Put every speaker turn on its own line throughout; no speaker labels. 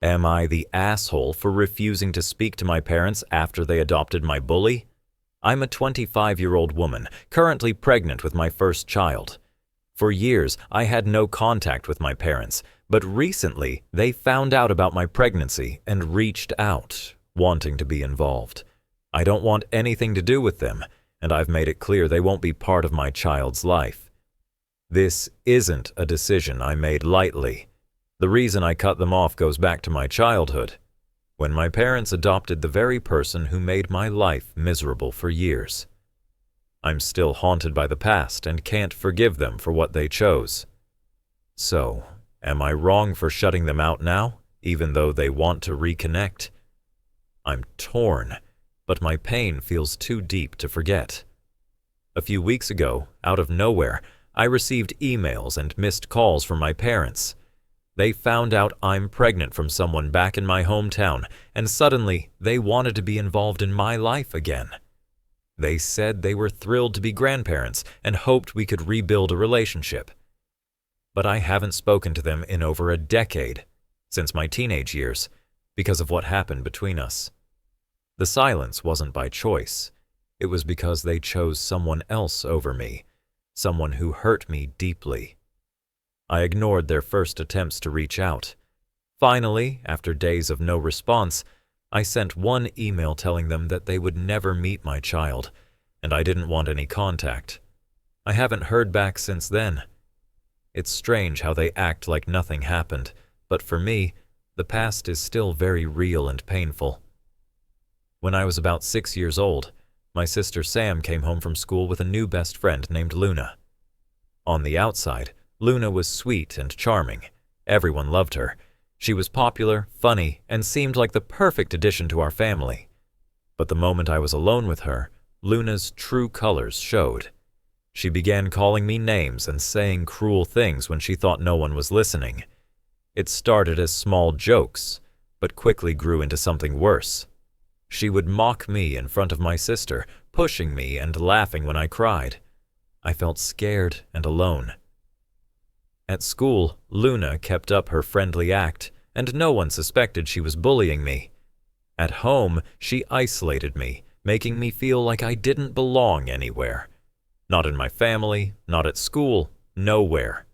Am I the asshole for refusing to speak to my parents after they adopted my bully? I'm a 25-year-old woman, currently pregnant with my first child. For years, I had no contact with my parents, but recently they found out about my pregnancy and reached out, wanting to be involved. I don't want anything to do with them, and I've made it clear they won't be part of my child's life. This isn't a decision I made lightly. The reason I cut them off goes back to my childhood, when my parents adopted the very person who made my life miserable for years. I'm still haunted by the past and can't forgive them for what they chose. So, am I wrong for shutting them out now, even though they want to reconnect? I'm torn, but my pain feels too deep to forget. A few weeks ago, out of nowhere, I received emails and missed calls from my parents. They found out I'm pregnant from someone back in my hometown, and suddenly they wanted to be involved in my life again. They said they were thrilled to be grandparents and hoped we could rebuild a relationship. But I haven't spoken to them in over a decade, since my teenage years, because of what happened between us. The silence wasn't by choice. It was because they chose someone else over me, someone who hurt me deeply. I ignored their first attempts to reach out. Finally, after days of no response, I sent one email telling them that they would never meet my child, and I didn't want any contact. I haven't heard back since then. It's strange how they act like nothing happened, but for me, the past is still very real and painful. When I was about 6 years old, my sister Sam came home from school with a new best friend named Luna. On the outside, Luna was sweet and charming. Everyone loved her. She was popular, funny, and seemed like the perfect addition to our family. But the moment I was alone with her, Luna's true colors showed. She began calling me names and saying cruel things when she thought no one was listening. It started as small jokes, but quickly grew into something worse. She would mock me in front of my sister, pushing me and laughing when I cried. I felt scared and alone. At school, Luna kept up her friendly act, and no one suspected she was bullying me. At home, she isolated me, making me feel like I didn't belong anywhere. Not in my family, not at school, nowhere.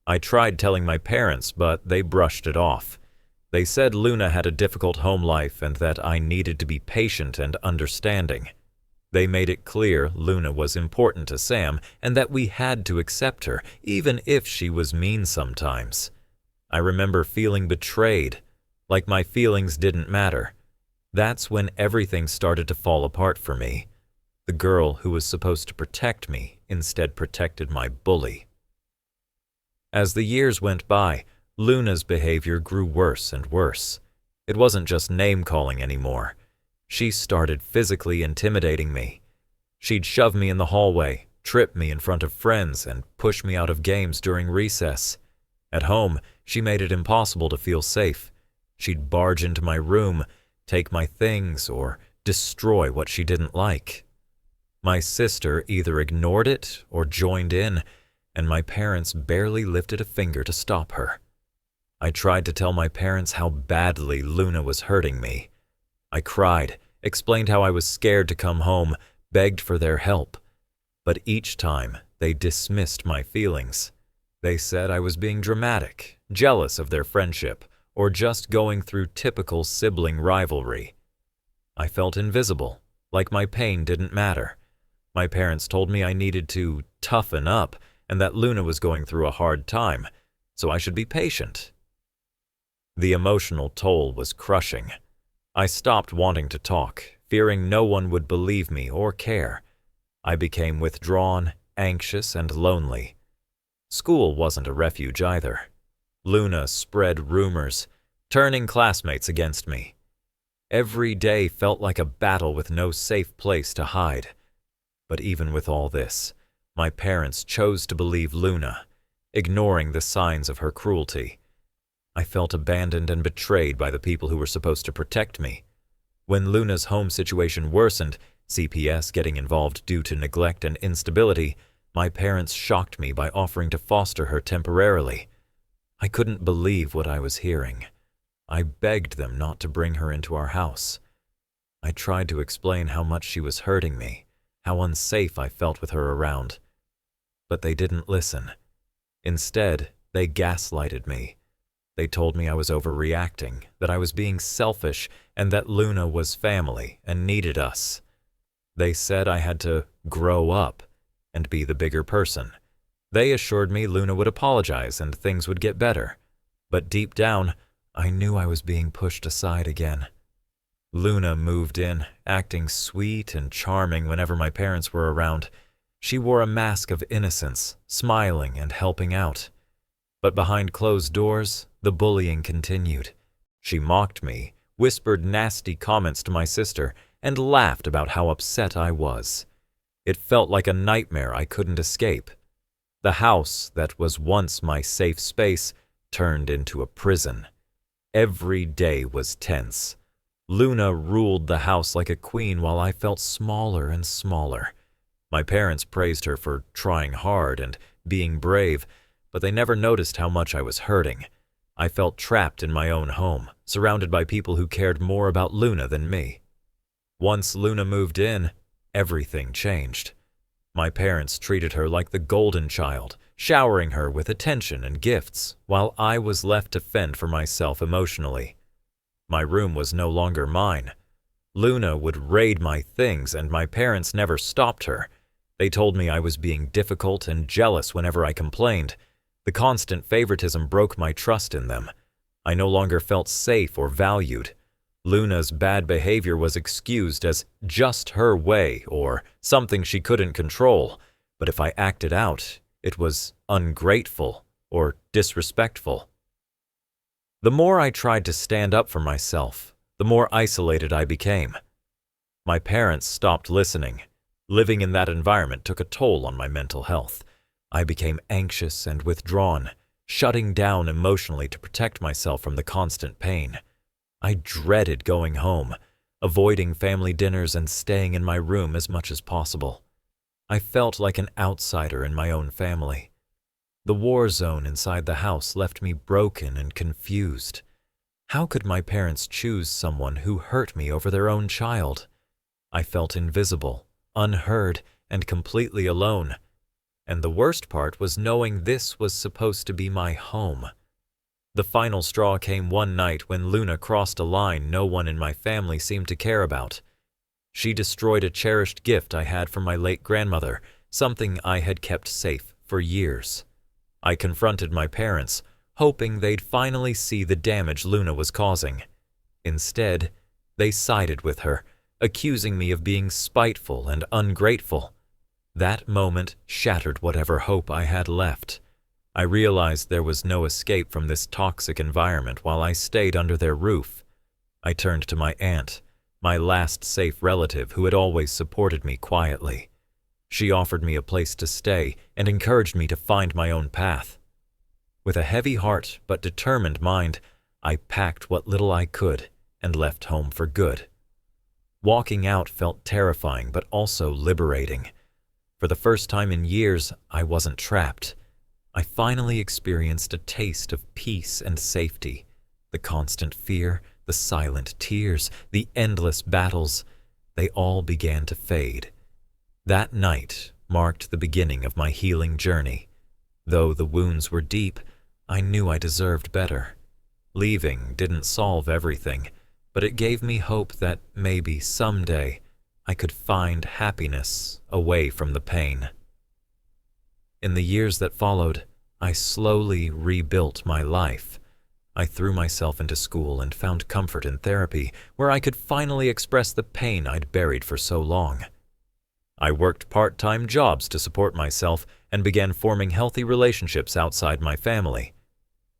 I tried telling my parents, but they brushed it off. They said Luna had a difficult home life and that I needed to be patient and understanding. They made it clear Luna was important to Sam and that we had to accept her, even if she was mean sometimes. I remember feeling betrayed, like my feelings didn't matter. That's when everything started to fall apart for me. The girl who was supposed to protect me instead protected my bully. As the years went by, Luna's behavior grew worse and worse. It wasn't just name-calling anymore. She started physically intimidating me. She'd shove me in the hallway, trip me in front of friends, and push me out of games during recess. At home, she made it impossible to feel safe. She'd barge into my room, take my things, or destroy what she didn't like. My sister either ignored it or joined in, and my parents barely lifted a finger to stop her. I tried to tell my parents how badly Luna was hurting me. I cried, explained how I was scared to come home, begged for their help. But each time, they dismissed my feelings. They said I was being dramatic, jealous of their friendship, or just going through typical sibling rivalry. I felt invisible, like my pain didn't matter. My parents told me I needed to toughen up and that Luna was going through a hard time, so I should be patient. The emotional toll was crushing. I stopped wanting to talk, fearing no one would believe me or care. I became withdrawn, anxious, and lonely. School wasn't a refuge either. Luna spread rumors, turning classmates against me. Every day felt like a battle with no safe place to hide. But even with all this, my parents chose to believe Luna, ignoring the signs of her cruelty. I felt abandoned and betrayed by the people who were supposed to protect me. When Luna's home situation worsened, CPS getting involved due to neglect and instability, my parents shocked me by offering to foster her temporarily. I couldn't believe what I was hearing. I begged them not to bring her into our house. I tried to explain how much she was hurting me, how unsafe I felt with her around. But they didn't listen. Instead, they gaslighted me. They told me I was overreacting, that I was being selfish, and that Luna was family and needed us. They said I had to grow up and be the bigger person. They assured me Luna would apologize and things would get better. But deep down, I knew I was being pushed aside again. Luna moved in, acting sweet and charming whenever my parents were around. She wore a mask of innocence, smiling and helping out. But behind closed doors, the bullying continued. She mocked me, whispered nasty comments to my sister, and laughed about how upset I was. It felt like a nightmare I couldn't escape. The house that was once my safe space turned into a prison. Every day was tense. Luna ruled the house like a queen while I felt smaller and smaller. My parents praised her for trying hard and being brave, but they never noticed how much I was hurting. I felt trapped in my own home, surrounded by people who cared more about Luna than me. Once Luna moved in, everything changed. My parents treated her like the golden child, showering her with attention and gifts, while I was left to fend for myself emotionally. My room was no longer mine. Luna would raid my things, and my parents never stopped her. They told me I was being difficult and jealous whenever I complained. The constant favoritism broke my trust in them. I no longer felt safe or valued. Luna's bad behavior was excused as just her way or something she couldn't control, but if I acted out, it was ungrateful or disrespectful. The more I tried to stand up for myself, the more isolated I became. My parents stopped listening. Living in that environment took a toll on my mental health. I became anxious and withdrawn, shutting down emotionally to protect myself from the constant pain. I dreaded going home, avoiding family dinners and staying in my room as much as possible. I felt like an outsider in my own family. The war zone inside the house left me broken and confused. How could my parents choose someone who hurt me over their own child? I felt invisible, unheard, and completely alone. And the worst part was knowing this was supposed to be my home. The final straw came one night when Luna crossed a line no one in my family seemed to care about. She destroyed a cherished gift I had from my late grandmother, something I had kept safe for years. I confronted my parents, hoping they'd finally see the damage Luna was causing. Instead, they sided with her, accusing me of being spiteful and ungrateful. That moment shattered whatever hope I had left. I realized there was no escape from this toxic environment while I stayed under their roof. I turned to my aunt, my last safe relative who had always supported me quietly. She offered me a place to stay and encouraged me to find my own path. With a heavy heart but determined mind, I packed what little I could and left home for good. Walking out felt terrifying but also liberating. For the first time in years, I wasn't trapped. I finally experienced a taste of peace and safety. The constant fear, the silent tears, the endless battles, they all began to fade. That night marked the beginning of my healing journey. Though the wounds were deep, I knew I deserved better. Leaving didn't solve everything, but it gave me hope that maybe someday I could find happiness away from the pain. In the years that followed, I slowly rebuilt my life. I threw myself into school and found comfort in therapy, where I could finally express the pain I'd buried for so long. I worked part-time jobs to support myself and began forming healthy relationships outside my family.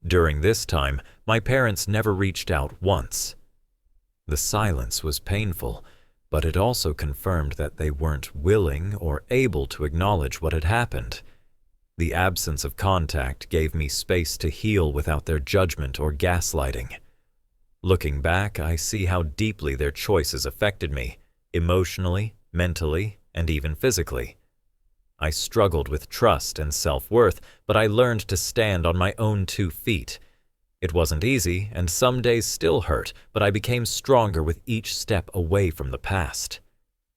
During this time, my parents never reached out once. The silence was painful, but it also confirmed that they weren't willing or able to acknowledge what had happened. The absence of contact gave me space to heal without their judgment or gaslighting. Looking back, I see how deeply their choices affected me, emotionally, mentally, and even physically. I struggled with trust and self-worth, but I learned to stand on my own 2 feet. It wasn't easy, and some days still hurt, but I became stronger with each step away from the past.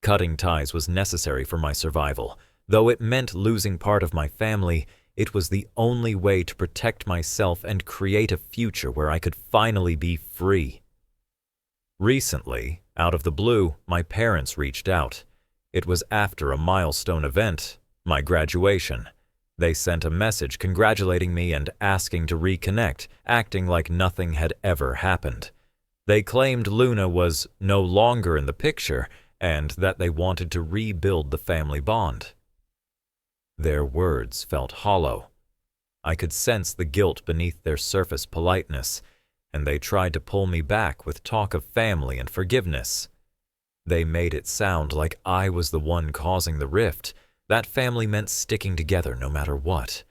Cutting ties was necessary for my survival. Though it meant losing part of my family, it was the only way to protect myself and create a future where I could finally be free. Recently, out of the blue, my parents reached out. It was after a milestone event, my graduation. They sent a message congratulating me and asking to reconnect, acting like nothing had ever happened. They claimed Luna was no longer in the picture and that they wanted to rebuild the family bond. Their words felt hollow. I could sense the guilt beneath their surface politeness, and they tried to pull me back with talk of family and forgiveness. They made it sound like I was the one causing the rift. That family meant sticking together no matter what.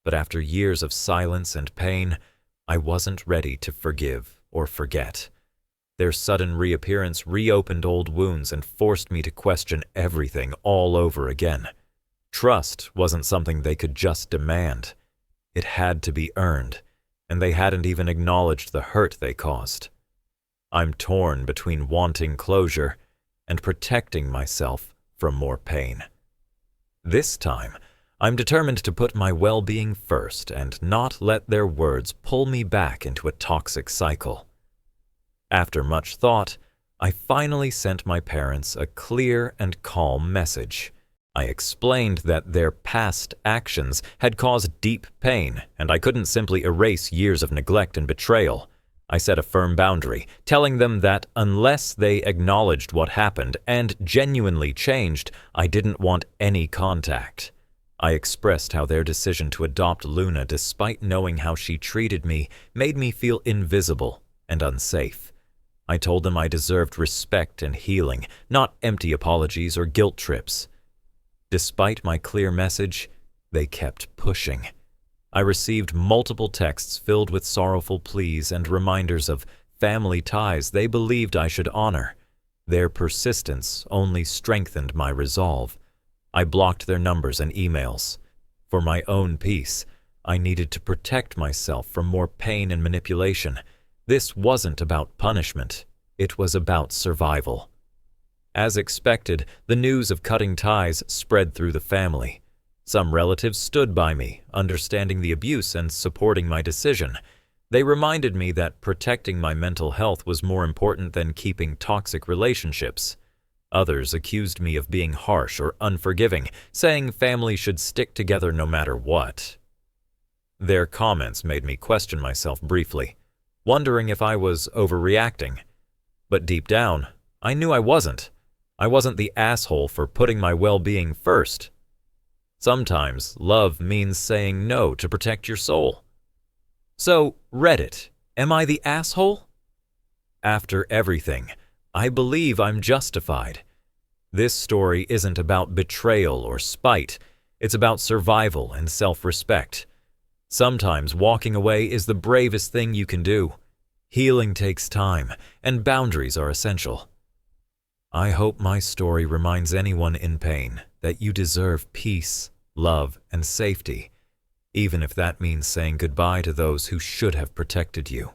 But after years of silence and pain, I wasn't ready to forgive or forget. Their sudden reappearance reopened old wounds and forced me to question everything all over again. Trust wasn't something they could just demand. It had to be earned, and they hadn't even acknowledged the hurt they caused. I'm torn between wanting closure and protecting myself from more pain. This time, I'm determined to put my well-being first and not let their words pull me back into a toxic cycle. After much thought, I finally sent my parents a clear and calm message. I explained that their past actions had caused deep pain, and I couldn't simply erase years of neglect and betrayal. I set a firm boundary, telling them that unless they acknowledged what happened and genuinely changed, I didn't want any contact. I expressed how their decision to adopt Luna, despite knowing how she treated me, made me feel invisible and unsafe. I told them I deserved respect and healing, not empty apologies or guilt trips. Despite my clear message, they kept pushing. I received multiple texts filled with sorrowful pleas and reminders of family ties they believed I should honor. Their persistence only strengthened my resolve. I blocked their numbers and emails. For my own peace, I needed to protect myself from more pain and manipulation. This wasn't about punishment. It was about survival. As expected, the news of cutting ties spread through the family. Some relatives stood by me, understanding the abuse and supporting my decision. They reminded me that protecting my mental health was more important than keeping toxic relationships. Others accused me of being harsh or unforgiving, saying family should stick together no matter what. Their comments made me question myself briefly, wondering if I was overreacting. But deep down, I knew I wasn't. I wasn't the asshole for putting my well-being first. Sometimes love means saying no to protect your soul. So, Reddit, am I the asshole? After everything, I believe I'm justified. This story isn't about betrayal or spite. It's about survival and self-respect. Sometimes walking away is the bravest thing you can do. Healing takes time, and boundaries are essential. I hope my story reminds anyone in pain that you deserve peace, love, and safety, even if that means saying goodbye to those who should have protected you.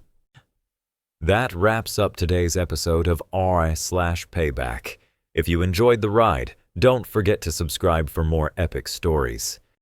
That wraps up today's episode of r/Payback. If you enjoyed the ride, don't forget to subscribe for more epic stories.